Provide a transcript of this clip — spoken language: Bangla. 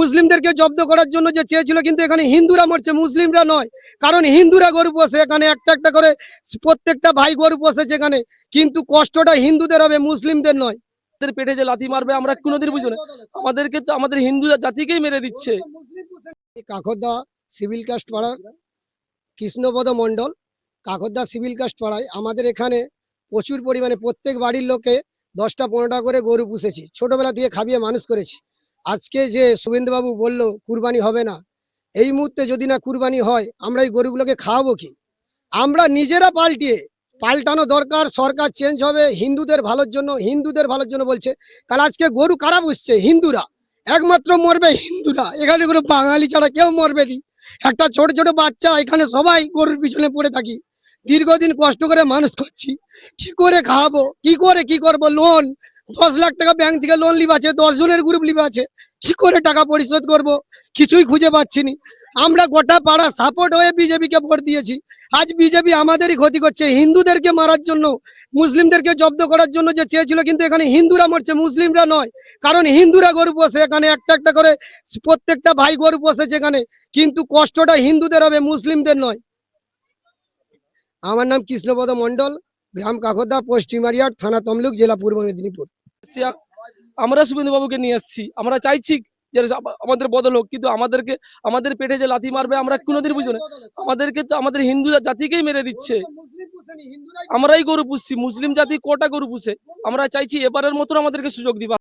মুসলিমদেরকে জব্দ করার জন্য যে চেয়েছিল, কিন্তু এখানে হিন্দুরা মরছে, মুসলিমরা নয়। কারণ হিন্দুরা গরু পোষে, এখানে একটা একটা করে প্রত্যেকটা ভাই গরু পোষেছে এখানে, কিন্তু কষ্টটা হিন্দুদের হবে, মুসলিমদের নয়। পেটে যে লাথি মারবে আমরা কোনোদিন বুঝবো না। আমাদেরকে তো আমাদের হিন্দু জাতিকেই মেরে দিচ্ছে। কাকরদা সিভিল কাস্ট পাড়ার কৃষ্ণপদ মণ্ডল, কাকরদা সিভিল কাস্ট পাড়ায় আমাদের এখানে প্রচুর পরিমাণে প্রত্যেক বাড়ির লোকে 10টা-15টা করে গরু পুষেছি, ছোটবেলা থেকে খাবিয়ে মানুষ করেছি। আজকে যে শুভেন্দুবাবু বলল কুরবানি হবে না, এই মুহূর্তে যদি না কুরবানি হয় আমরা এই গরুগুলোকে খাওয়াবো কি? আমরা নিজেরা পাল্টানো দরকার। সরকার চেঞ্জ হবে হিন্দুদের ভালোর জন্য বলছে। কাল আজকে গরু কারা পুষছে? হিন্দুরা। একমাত্র মরবে হিন্দুরা, এখানে কোনো বাঙালি ছাড়া কেউ মরবে না। একটা ছোট ছোট বাচ্চা, এখানে সবাই গরুর পিছনে পড়ে থাকি, দীর্ঘদিন কষ্ট করে মানুষ করছি, কি করে খাওয়াবো, কি করবো? লোন 10 লাখ টাকা ব্যাংক থেকে লোন লিবা আছে, 10 জনের গ্রুপ লিবা আছে, কি করে টাকা পরিশোধ করব? কিছুই খুঁজে পাচ্ছি না। আমরা গোটা পাড়া সাপোর্ট হয়ে বিজেপিকে ভোট দিয়েছি। আজ বিজেপি আমাদেরই ক্ষতি করছে, হিন্দুদেরকে মারার জন্য, মুসলিমদেরকে জব্দ করার জন্য যে চেয়েছিল, কিন্তু এখানে হিন্দুরা মরছে, মুসলিমরা নয়। কারণ হিন্দুরা গরু পোষে, এখানে একটা একটা করে প্রত্যেকটা ভাই গরু পোষেছে এখানে, কিন্তু কষ্টটা হিন্দুদের হবে, মুসলিমদের নয়। আমার নাম কৃষ্ণপদ মণ্ডল, গ্রাম কাকরদা, পোস্ট টিমারিয়ার, থানা তমলুক, জেলা পূর্ব মেদিনীপুর। আমরা শুভেন্দু বাবুকে নিয়ে এসেছি, আমরা চাইছি যে আমাদের বদল হোক, কিন্তু আমাদের পেটে যে লাথি মারবে আমরা কোনোদিন বুঝবো না। আমাদেরকে তো আমাদের হিন্দু জাতিকেই মেরে দিচ্ছে। আমরাই গরু পুষছি, মুসলিম জাতি কটা গরু পুষে। আমরা চাইছি এবারের মতো আমাদেরকে সুযোগ দিবা।